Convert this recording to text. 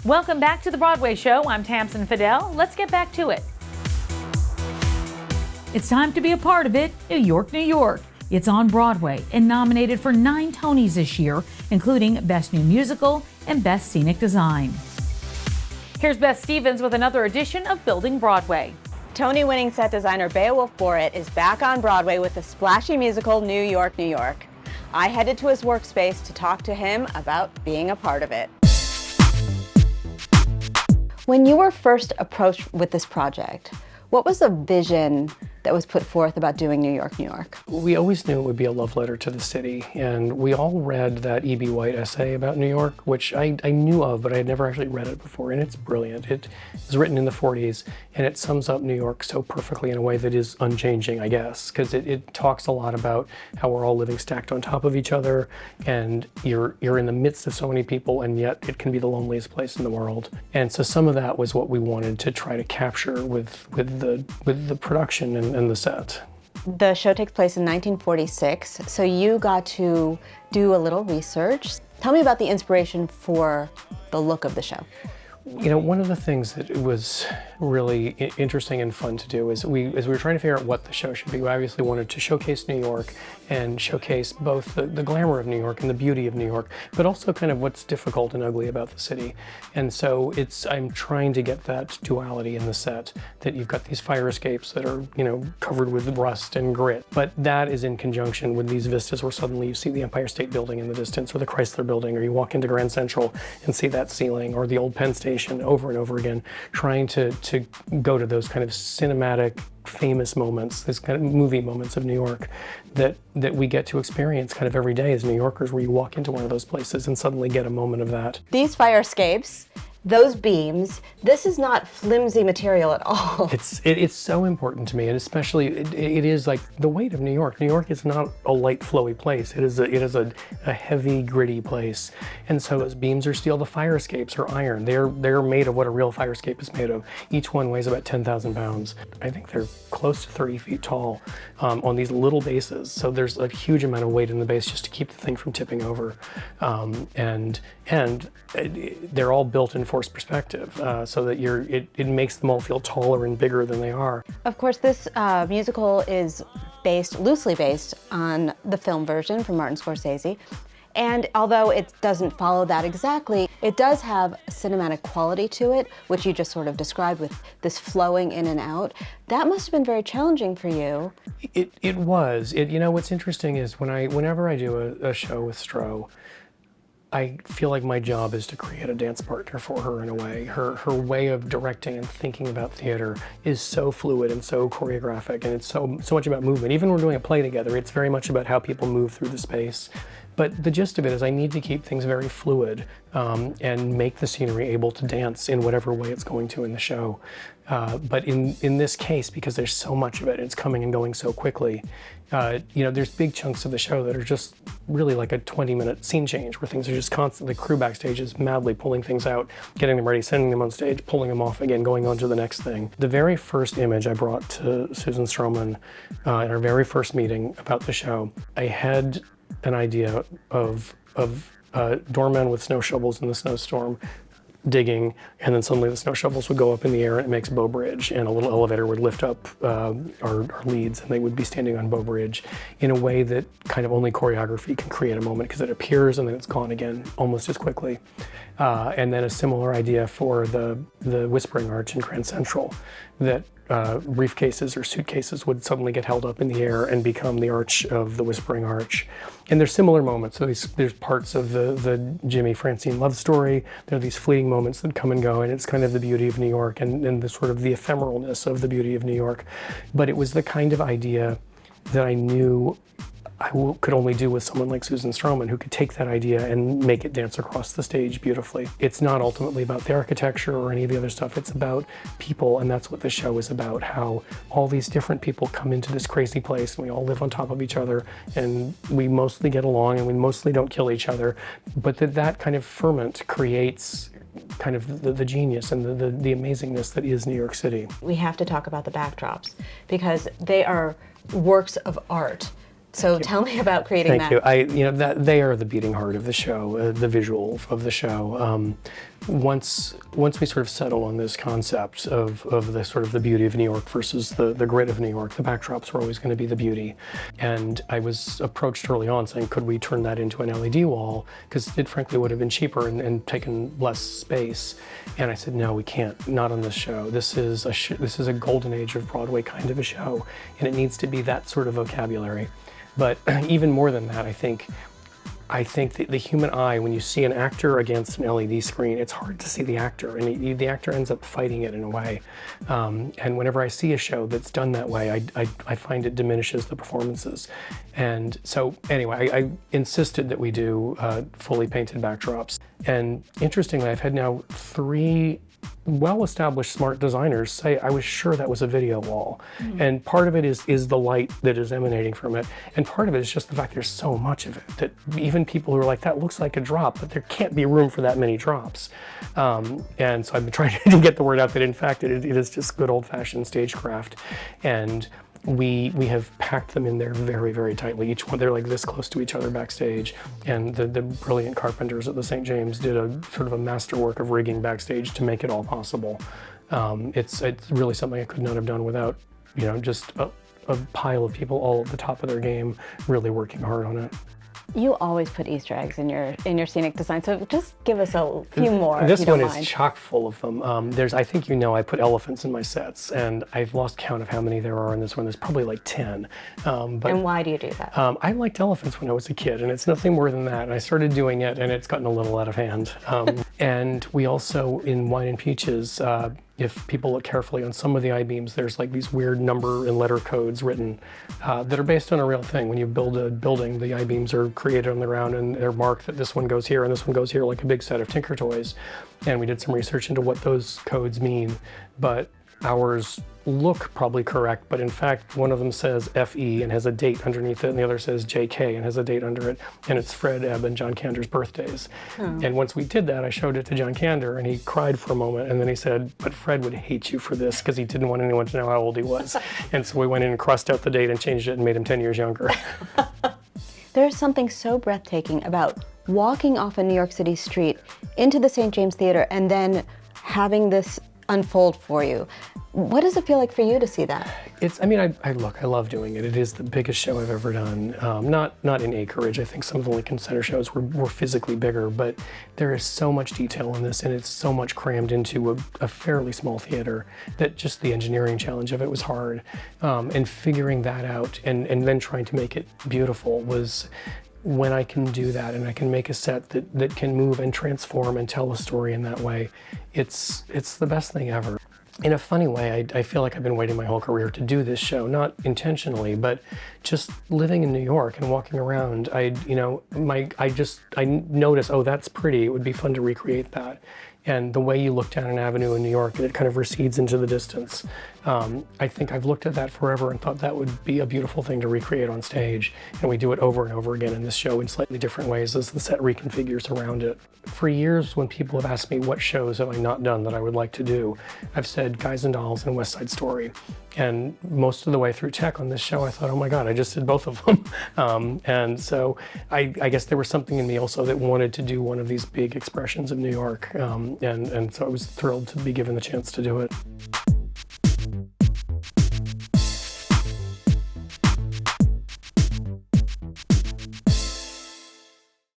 Welcome back to the Broadway show. I'm Tamsin Fidel. Let's get back to it. It's time to be a part of it. New York, New York. It's on Broadway and nominated for 9 Tonys this year, including Best New Musical and Best Scenic Design. Here's Beth Stevens with another edition of Building Broadway. Tony-winning set designer Beowulf Boritt is back on Broadway with the splashy musical New York, New York. I headed to his workspace to talk to him about being a part of it. When you were first approached with this project, what was the vision that was put forth about doing New York, New York? We always knew it would be a love letter to the city, and we all read that E.B. White essay about New York, which I knew of, but I had never actually read it before, and it's brilliant. It was written in the 40s, and it sums up New York so perfectly in a way that is unchanging, I guess, because it talks a lot about how we're all living stacked on top of each other, and you're in the midst of so many people, and yet it can be the loneliest place in the world. And so some of that was what we wanted to try to capture with the production and the set. The show takes place in 1946, so you got to do a little research. Tell me about the inspiration for the look of the show. You know, one of the things that was really interesting and fun to do is as we were trying to figure out what the show should be, we obviously wanted to showcase New York and showcase both the glamour of New York and the beauty of New York, but also kind of what's difficult and ugly about the city. And so I'm trying to get that duality in the set, that you've got these fire escapes that are, you know, covered with rust and grit, but that is in conjunction with these vistas where suddenly you see the Empire State Building in the distance, or the Chrysler Building, or you walk into Grand Central and see that ceiling, or the old Penn Station over and over again, trying to go to those kind of cinematic, famous moments, these kind of movie moments of New York that we get to experience kind of every day as New Yorkers, where you walk into one of those places and suddenly get a moment of that. These fire escapes, those beams, this is not flimsy material at all. It's so important to me, and especially it is like the weight of New York. New York is not a light, flowy place. It is a heavy, gritty place. And so those beams are steel. The fire escapes are iron. They're made of what a real fire escape is made of. Each one weighs about 10,000 pounds. I think they're close to 30 feet tall on these little bases. So there's a huge amount of weight in the base just to keep the thing from tipping over. And they're all built in forced perspective, so that it makes them all feel taller and bigger than they are. Of course, this musical is loosely based on the film version from Martin Scorsese. And although it doesn't follow that exactly, it does have a cinematic quality to it, which you just sort of described with this flowing in and out. That must have been very challenging for you. It was. You know, what's interesting is whenever I do a show with Stroh, I feel like my job is to create a dance partner for her in a way. Her way of directing and thinking about theater is so fluid and so choreographic, and it's so much about movement. Even when we're doing a play together, it's very much about how people move through the space. But the gist of it is I need to keep things very fluid and make the scenery able to dance in whatever way it's going to in the show. But in this case, because there's so much of it, it's coming and going so quickly, you know, there's big chunks of the show that are just really like a 20-minute scene change, where things are just constantly, the crew backstage is madly pulling things out, getting them ready, sending them on stage, pulling them off again, going on to the next thing. The very first image I brought to Susan Stroman in our very first meeting about the show, I had an idea of doormen with snow shovels in the snowstorm digging, and then suddenly the snow shovels would go up in the air and it makes Bow Bridge, and a little elevator would lift up our leads, and they would be standing on Bow Bridge in a way that kind of only choreography can create a moment, because it appears and then it's gone again almost as quickly. And then a similar idea for the Whispering Arch in Grand Central, that briefcases or suitcases would suddenly get held up in the air and become the arch of the Whispering Arch. And there's similar moments. So there's parts of the Jimmy Francine love story. There are these fleeting moments that come and go, and it's kind of the beauty of New York and the sort of the ephemeralness of the beauty of New York. But it was the kind of idea that I knew I could only do with someone like Susan Stroman, who could take that idea and make it dance across the stage beautifully. It's not ultimately about the architecture or any of the other stuff. It's about people, and that's what the show is about, how all these different people come into this crazy place, and we all live on top of each other, and we mostly get along, and we mostly don't kill each other, but that kind of ferment creates kind of the genius and the amazingness that is New York City. We have to talk about the backdrops, because they are works of art. So tell me about creating Thank that. you. That they are the beating heart of the show, the visual of the show. Once we sort of settle on this concept of the sort of the beauty of New York versus the grit of New York, the backdrops were always going to be the beauty. And I was approached early on saying, could we turn that into an LED wall? Because it frankly would have been cheaper and taken less space. And I said, no, we can't. Not on this show. This is a golden age of Broadway kind of a show, and it needs to be that sort of vocabulary. But even more than that, I think the human eye, when you see an actor against an LED screen, it's hard to see the actor, and the actor ends up fighting it in a way. And whenever I see a show that's done that way, I find it diminishes the performances. And so anyway, I insisted that we do fully painted backdrops. And interestingly, I've had now 3 well-established smart designers say, I was sure that was a video wall. And part of it is the light that is emanating from it. And part of it is just the fact there's so much of it that even people who are like, that looks like a drop, but there can't be room for that many drops. And so I've been trying to get the word out that in fact it is just good old-fashioned stagecraft. And we have packed them in there very, very tightly. Each one, they're like this close to each other backstage. And the brilliant carpenters at the St. James did a sort of a masterwork of rigging backstage to make it all possible. It's really something I could not have done without, just a pile of people all at the top of their game really working hard on it. You always put Easter eggs in your scenic design, so just give us a few more. This if you one don't is mind. chock full of them. I think I put elephants in my sets, and I've lost count of how many there are in this one. There's probably like 10. And why do you do that? I liked elephants when I was a kid, and it's nothing more than that. And I started doing it, and it's gotten a little out of hand. And we also, in Wine and Peaches, if people look carefully on some of the I-beams, there's like these weird number and letter codes written that are based on a real thing. When you build a building, the I-beams are created on the ground and they're marked that this one goes here and this one goes here, like a big set of Tinker Toys. And we did some research into what those codes mean, but ours look probably correct, but in fact one of them says FE and has a date underneath it, and the other says JK and has a date under it, and it's Fred, Ebb, and John Cander's birthdays. And once we did that, I showed it to John Cander, and he cried for a moment, and then he said, but Fred would hate you for this, because he didn't want anyone to know how old he was. And so we went in and crossed out the date and changed it and made him 10 years younger. There's something so breathtaking about walking off a New York City street into the St. James Theater and then having this unfold for you. What does it feel like for you to see that? I love doing it. It is the biggest show I've ever done. Not in acreage. I think some of the Lincoln Center shows were physically bigger, but there is so much detail in this, and it's so much crammed into a fairly small theater that just the engineering challenge of it was hard. And figuring that out and then trying to make it beautiful was, when I can do that and I can make a set that can move and transform and tell a story in that way, it's the best thing ever. In a funny way, I feel like I've been waiting my whole career to do this show, not intentionally, but just living in New York and walking around, I notice, oh, that's pretty, it would be fun to recreate that. And the way you look down an avenue in New York and it kind of recedes into the distance. I think I've looked at that forever and thought that would be a beautiful thing to recreate on stage. And we do it over and over again in this show in slightly different ways as the set reconfigures around it. For years, when people have asked me what shows have I not done that I would like to do, I've said Guys and Dolls and West Side Story. And most of the way through tech on this show, I thought, oh my God, I just did both of them. And so I guess there was something in me also that wanted to do one of these big expressions of New York. And so I was thrilled to be given the chance to do it.